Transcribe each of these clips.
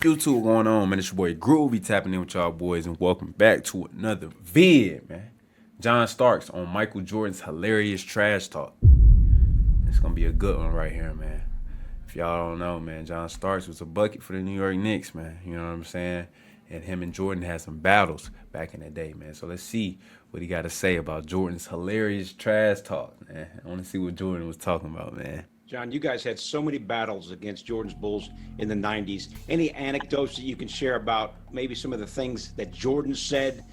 YouTube, what's going on, man? It's your boy Groovy tapping in with y'all boys, and welcome back to another vid, man. John Starks on Michael Jordan's hilarious trash talk. It's gonna be a good one right here, man. If y'all don't know, man, John Starks was a bucket for the New York Knicks, man. You know what I'm saying? And him and Jordan had some battles back in the day, man. So let's see what he got to say about Jordan's hilarious trash talk, man. I want to see what Jordan was talking about, man. John, you guys had so many battles against Jordan's Bulls in the 90s. Any anecdotes that you can share about maybe some of the things that Jordan said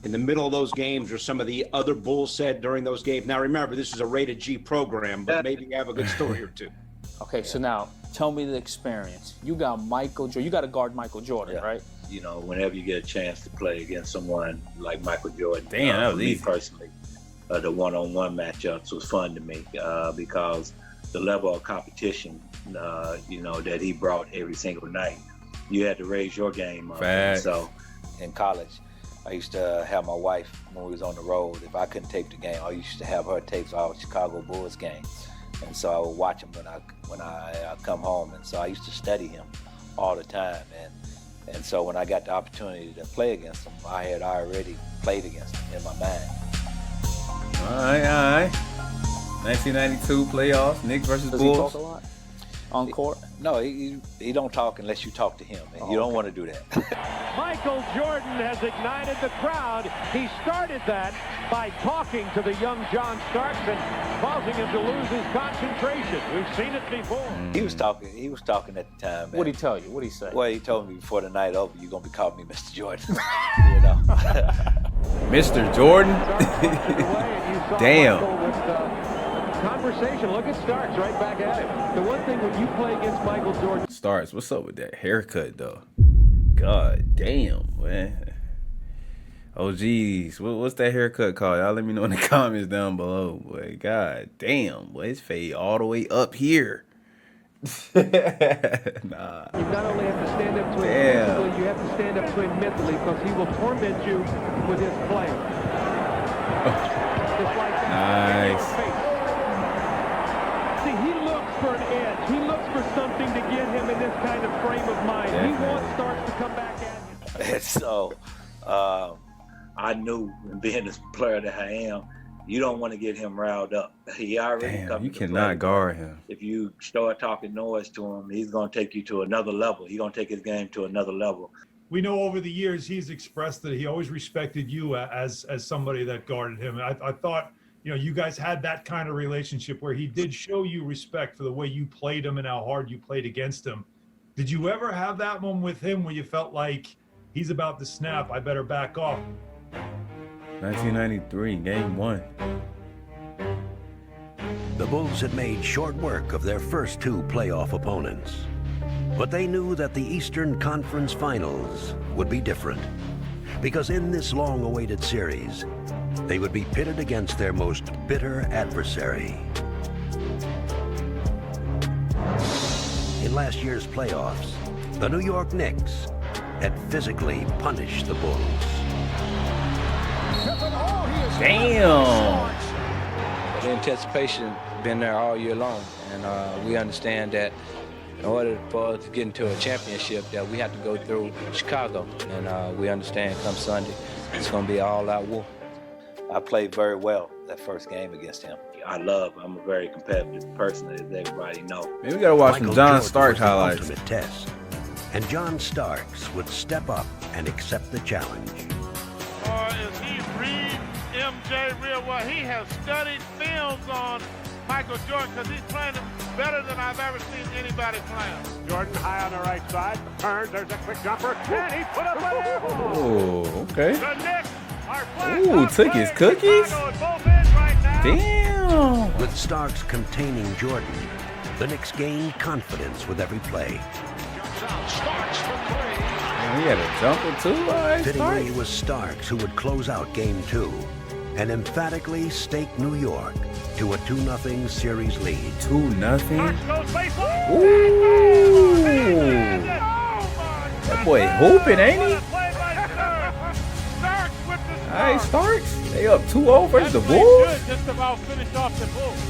in the middle of those games or some of the other Bulls said during those games? Now, remember, this is a rated G program, but maybe you have a good story or two. Okay, so now tell me the experience. You got Michael Jordan. You got to guard Michael Jordan, right? You know, whenever you get a chance to play against someone like Michael Jordan. Damn, that was me easy. Personally, the one-on-one matchups was fun to me because the level of competition, that he brought every single night, you had to raise your game up. So in college, I used to have my wife, when we was on the road, if I couldn't tape the game, I used to have her tape all the Chicago Bulls games. And so I would watch him when I come home. And so I used to study him all the time. And so when I got the opportunity to play against him, I had already played against him in my mind. All right. 1992 playoffs, Knicks versus Does Bulls. he talk a lot on court? No, he don't talk unless you talk to him, and you don't want to do that. Michael Jordan has ignited the crowd. He started that by talking to the young John Starks and causing him to lose his concentration. We've seen it before. He was talking at the time. What'd he tell you? What'd he say? Well, he told me before the night over, you're going to be calling me Mr. Jordan. Mr. Jordan? Damn. Conversation. Look at Starks right back at him. The one thing when you play against Michael Jordan. Starks, what's up with that haircut, though? God damn, man. Oh, geez. What's that haircut called? Y'all let me know in the comments down below, boy. God damn, boy. It's fade all the way up here. Nah. You not only have to stand up to him physically, you have to stand up to him mentally because he will torment you with his play. Just like that. Nice. See, he looks for an edge. He looks for something to get him in this kind of frame of mind. Definitely. He wants Starks to come back at him. And so I knew, being the player that I am, you don't want to get him riled up. He already Damn, come you to cannot play. guard him. If you start talking noise to him, he's going to take you to another level. He's going to take his game to another level. We know over the years he's expressed that he always respected you as somebody that guarded him. I thought, you guys had that kind of relationship where he did show you respect for the way you played him and how hard you played against him. Did you ever have that moment with him where you felt like he's about to snap, I better back off? 1993, game 1. The Bulls had made short work of their first two playoff opponents. But they knew that the Eastern Conference Finals would be different. Because in this long-awaited series, they would be pitted against their most bitter adversary. In last year's playoffs, the New York Knicks had physically punished the Bulls. Damn. The anticipation been there all year long, and we understand that in order for us to get into a championship, that we have to go through Chicago, and we understand come Sunday, it's going to be an all-out war. I played very well that first game against him. I'm a very competitive person, as everybody knows. Maybe we got to watch some Michael John Jordan Starks was the highlights. ultimate test, and John Starks would step up and accept the challenge. Or is he read MJ real well? He has studied films on Michael Jordan because he's playing him better than I've ever seen anybody play him. Jordan high on the right side. Turns. There's a quick jumper. And he put up an air ball. Oh, okay. The Knicks are flat Ooh, out took his playing cookies? Chicago at both ends right now. Damn. With Starks containing Jordan, the Knicks gained confidence with every play. Man, he had a jumper too. All right, Fittingly, Starks. it was Starks who would close out Game 2 and emphatically stake New York to a 2-0 series lead. 2-0. Starks goes baseline. Ooh. That boy hooping, ain't he? Starks with the All right, start. Starks. They up 2-0 versus the That played Bulls. good, just about finished off the Bulls.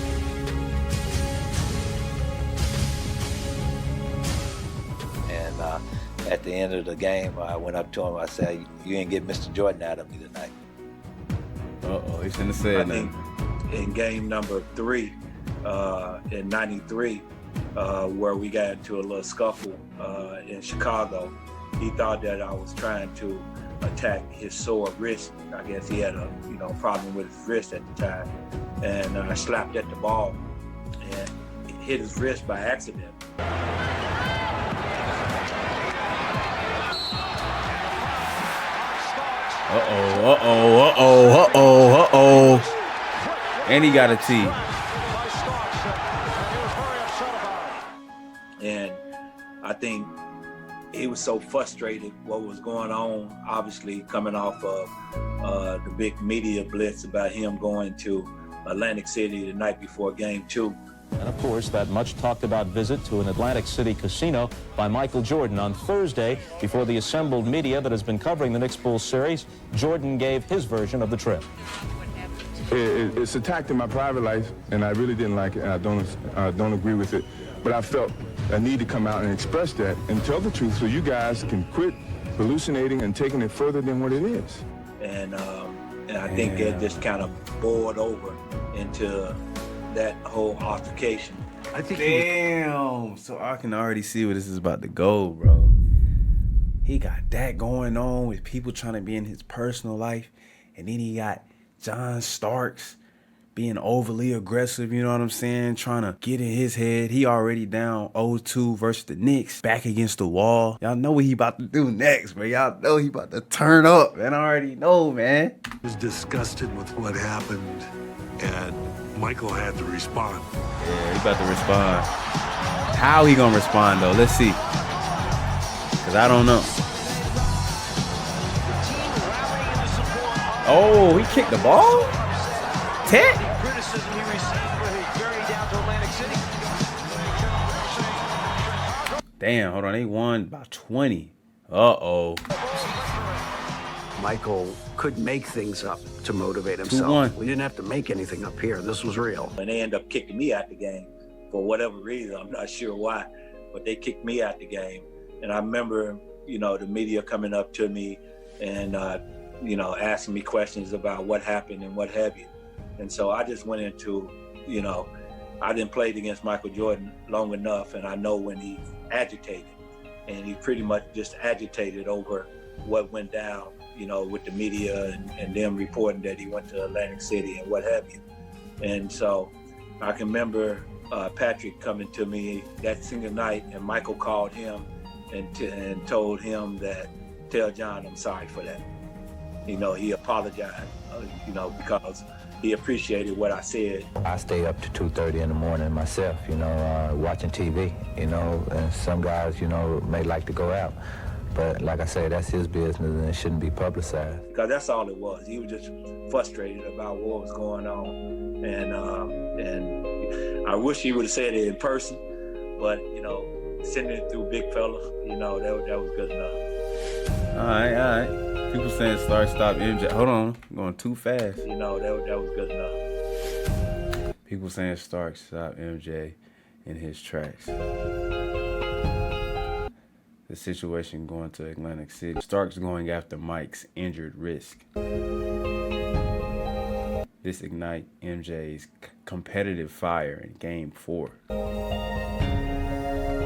And at the end of the game, I went up to him. I said, "You ain't get Mr. Jordan out of me tonight." He shouldn't have said nothing. In game number 3 in '93, where we got into a little scuffle in Chicago, he thought that I was trying to attack his sore wrist. I guess he had a problem with his wrist at the time, and I slapped at the ball and hit his wrist by accident. And he got a T. And I think he was so frustrated what was going on, obviously coming off of the big media blitz about him going to Atlantic City the night before game 2. And of course, that much talked about visit to an Atlantic City casino by Michael Jordan on Thursday. Before the assembled media that has been covering the Knicks Bulls series, Jordan gave his version of the trip. It's attacked in my private life, and I really didn't like it, and I don't agree with it. But I felt I need to come out and express that and tell the truth so you guys can quit hallucinating and taking it further than what it is. And I think it just kind of boiled over into that whole altercation. I think damn. So I can already see where this is about to go, bro. He got that going on with people trying to be in his personal life, and then he got John Starks being overly aggressive, you know what I'm saying? Trying to get in his head. He already down 0-2 versus the Knicks, back against the wall. Y'all know what he about to do next, man. Y'all know he about to turn up, man. I already know, man. He was disgusted with what happened, and Michael had to respond. Yeah, he about to respond. How he gonna respond, though? Let's see. Because I don't know. Oh, he kicked the ball? Tet? Damn, hold on. They won by 20. Uh-oh. Michael could make things up to motivate himself. 2-1. We didn't have to make anything up here. This was real. And they ended up kicking me out the game for whatever reason. I'm not sure why, but they kicked me out the game. And I remember, the media coming up to me and, asking me questions about what happened and what have you. And so I just went into, I didn't play against Michael Jordan long enough, and I know when he's agitated, and he pretty much just agitated over what went down, with the media and them reporting that he went to Atlantic City and what have you. And so I can remember Patrick coming to me that single night, and Michael called him and told him that, tell John I'm sorry for that. He apologized, because he appreciated what I said. I stay up to 2:30 in the morning myself, watching TV, and some guys, may like to go out. But like I say, that's his business and it shouldn't be publicized. Because that's all it was. He was just frustrated about what was going on. And I wish he would have said it in person, but, sending it through big fella, that was good enough. All right. People saying stop MJ. Hold on. I'm going too fast. That was good enough. People saying stop MJ in his tracks. The situation going to Atlantic City. Starks going after Mike's injured wrist. This ignite MJ's competitive fire in Game 4.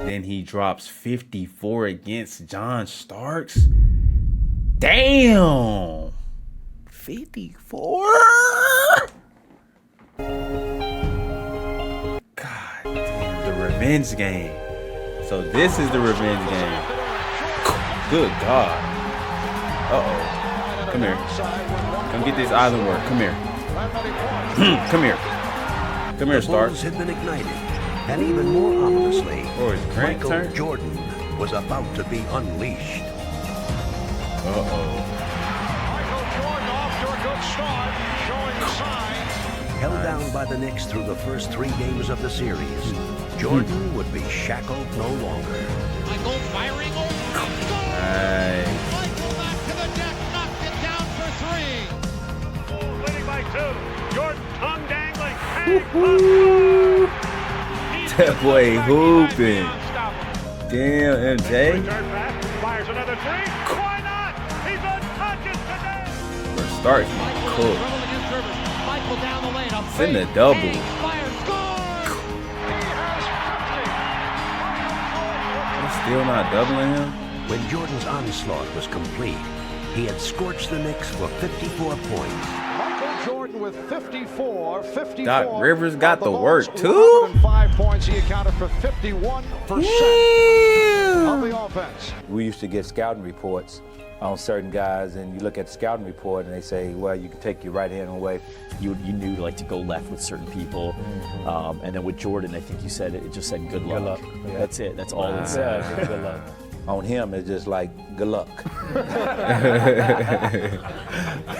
Then he drops 54 against John Starks. Damn! 54? God damn, the revenge game. So this is the revenge game. Good God. Uh-oh. Come here. Come get this island work. Come here. Come here. Come here, Stark. The Bulls had been ignited. And even more ominously, Michael turn? Jordan was about to be unleashed. Uh-oh. Michael Jordan off to a good start, showing signs. Held down by the Knicks through the first 3 games of the series, Jordan would be shackled no longer. Michael firing over. Nice. Michael back to the deck, knocked it down for 3. Bulls leading by 2. Jordan tongue dangling. That boy hooping. Damn, MJ. Return pass, fired a three. Why not? He's unconscious today. First start, cool. Michael down the lane. It's in the double. They're still not doubling him? When Jordan's onslaught was complete, he had scorched the Knicks for 54 points. Michael Jordan with 54. Doc Rivers got the work too? 5 points. He accounted for 51% of the offense. We used to get scouting reports on certain guys, and you look at the scouting report and they say, well, you can take your right hand away. You knew like to go left with certain people. And then with Jordan, I think you said it just said good luck. Good luck. Yeah. That's it. That's all it said. Good luck. On him, it's just like, good luck.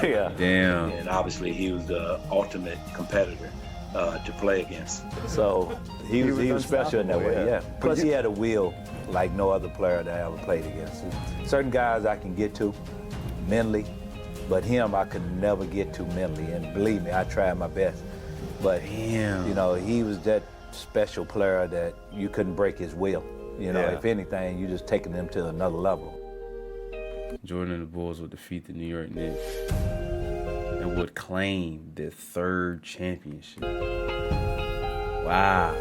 Yeah. Damn. And obviously he was the ultimate competitor to play against. So he was special in that way, yeah. Plus he had a will like no other player that I ever played against. Certain guys I can get to mentally, but him I could never get to mentally. And believe me, I tried my best. But you know, he was that special player that you couldn't break his will. You know, if anything, you just taking them to another level. Jordan and the Bulls would defeat the New York Knicks and would claim their third championship. Wow.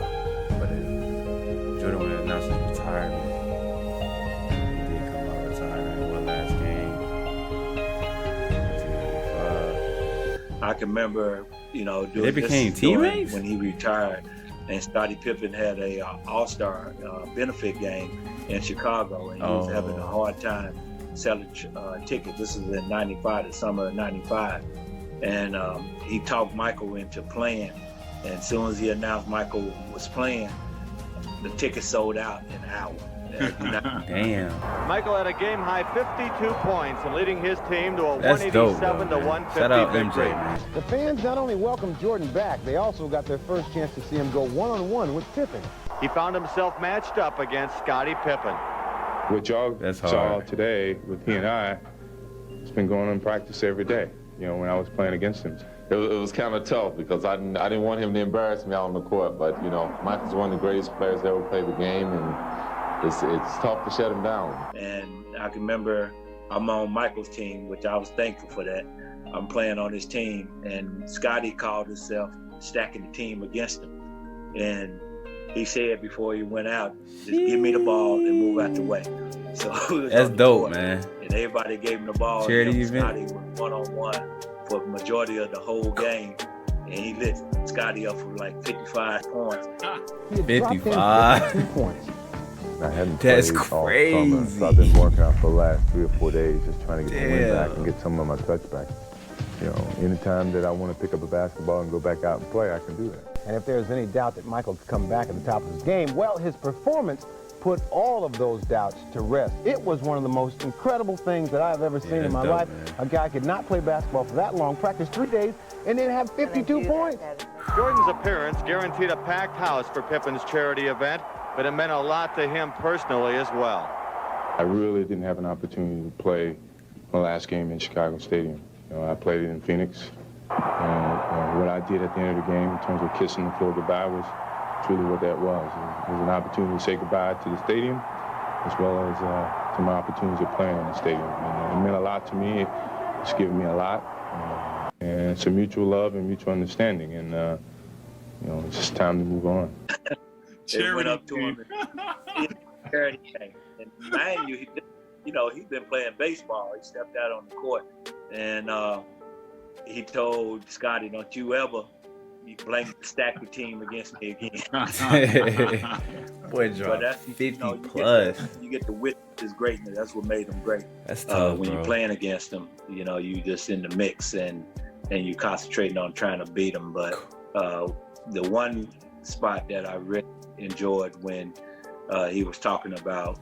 But Jordan would announce his retirement. He did come out retiring in one last game. 1995. I can remember, you know, They became teammates when he retired. And Scottie Pippen had a All-Star benefit game in Chicago, and he was having a hard time selling tickets. This is in '95, the summer of '95, and he talked Michael into playing. And as soon as he announced Michael was playing, the tickets sold out in an hour. Damn. Michael had a game-high 52 points and leading his team to a That's dope, 187 though, to man. 150 Shout out victory. MJ, man. The fans not only welcomed Jordan back, they also got their first chance to see him go one-on-one with Pippen. He found himself matched up against Scottie Pippen. What y'all That's saw hard. today with he and I, it's been going on in practice every day, you know, when I was playing against him. It was kind of tough because I didn't want him to embarrass me out on the court, but, you know, Michael's one of the greatest players that ever played the game, and it's tough to shut him down. And I can remember I'm on Michael's team, which I was thankful for that. I'm playing on his team, and Scottie called himself stacking the team against him. And he said before he went out, just give me the ball and move out the way. So That's dope, man. And everybody gave him the ball. Charity and event. Scottie was one-on-one for the majority of the whole game. And he lit Scottie up for like 55 points. 55. 2 points. I hadn't That's played all crazy. summer, so I've been working out for the last 3 or 4 days, just trying to get the wind Damn. back and get some of my touch back. You know, anytime that I want to pick up a basketball and go back out and play, I can do that. And if there's any doubt that Michael could come back at the top of his game, well, his performance put all of those doubts to rest. It was one of the most incredible things that I've ever seen in my life. man. A guy could not play basketball for that long, practice 3 days, and then have 52 points. Jordan's appearance guaranteed a packed house for Pippen's charity event, but it meant a lot to him personally as well. I really didn't have an opportunity to play my last game in Chicago Stadium. You know, I played it in Phoenix. And what I did at the end of the game in terms of kissing the floor goodbye was truly what that was. It was an opportunity to say goodbye to the stadium as well as to my opportunities of playing in the stadium. And it meant a lot to me. It's given me a lot. And it's a mutual love and mutual understanding. And, you know, it's just time to move on. They went up to him and charity game. And mind you, he's been playing baseball. He stepped out on the court and he told Scottie, "Don't you ever blank stack the team against me again." Boy, dropped 50 plus. You get to witness his greatness. That's what made him great. That's tough, when bro. you're playing against him, you know, you just in the mix and you concentrating on trying to beat him. But the one spot that I really enjoyed when he was talking about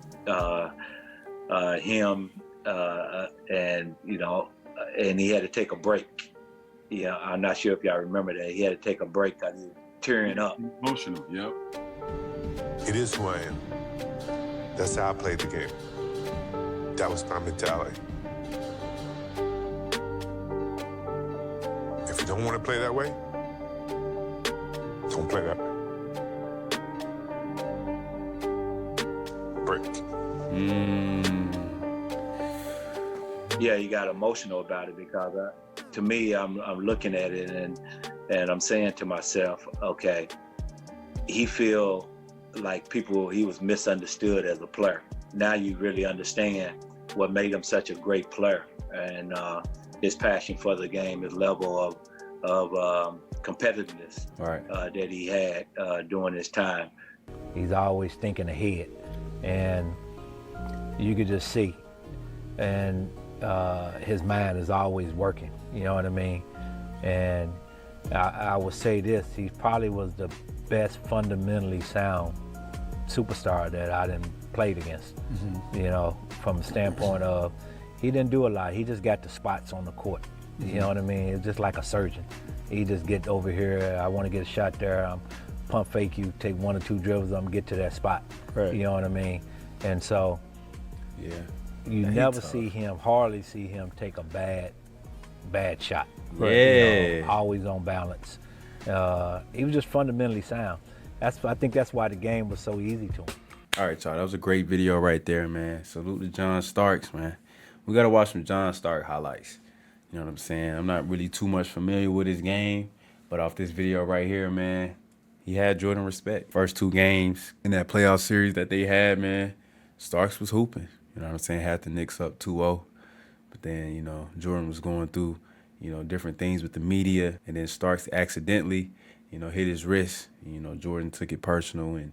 him and, you know, and he had to take a break. Yeah, I'm not sure if y'all remember that. He had to take a break because he was tearing up. Emotional, yep. It is who I am. That's how I played the game. That was my mentality. If you don't want to play that way, don't play that way. Break. yeah, he got emotional about it because to me, I'm looking at it and I'm saying to myself, okay, he feel like he was misunderstood as a player. Now you really understand what made him such a great player, and his passion for the game, his level of competitiveness that he had during his time. He's always thinking ahead, and you could just see, and his mind is always working, you know what I mean? And I would say this, he probably was the best fundamentally sound superstar that I done played against, you know, from the standpoint of he didn't do a lot, he just got the spots on the court, you know what I mean? It's just like a surgeon. He just get over here, I want to get a shot there, I'm pump fake you, take 1 or 2 dribbles, I'm gonna get to that spot, you know what I mean? And so, you never hardly see him take a bad shot. You know, always on balance. He was just fundamentally sound. I think that's why the game was so easy to him. All right, y'all. That was a great video right there, man. Salute to John Starks, man. We got to watch some John Stark highlights. You know what I'm saying? I'm not really too much familiar with his game, but off this video right here, man, he had Jordan respect. First 2 games in that playoff series that they had, man, Starks was hooping. You know what I'm saying? Had the Knicks up 2-0. But then, you know, Jordan was going through, you know, different things with the media. And then Starks accidentally, you know, hit his wrist. You know, Jordan took it personal and,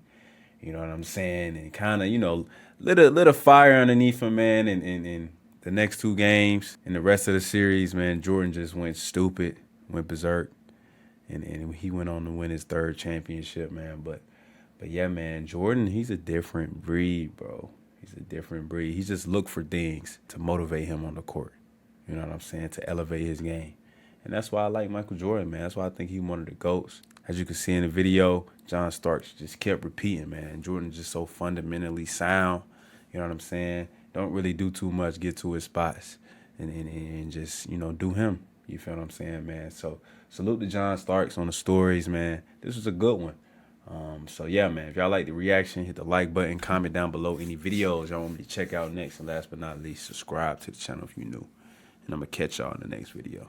you know what I'm saying? And kind of, you know, lit a fire underneath him, man. And the next 2 games and the rest of the series, man, Jordan just went stupid, went berserk. And he went on to win his 3rd championship, man. But yeah, man, Jordan, he's a different breed, bro. He's a different breed. He just looked for things to motivate him on the court. You know what I'm saying? To elevate his game. And that's why I like Michael Jordan, man. That's why I think he's one of the GOATs. As you can see in the video, John Starks just kept repeating, man. Jordan's just so fundamentally sound. You know what I'm saying? Don't really do too much, get to his spots. And just, you know, do him. You feel what I'm saying, man? So salute to John Starks on the stories, man. This was a good one. So yeah, man, if y'all like the reaction, hit the like button, comment down below any videos y'all want me to check out next. And last but not least, subscribe to the channel if you're new. And I'm going to catch y'all in the next video.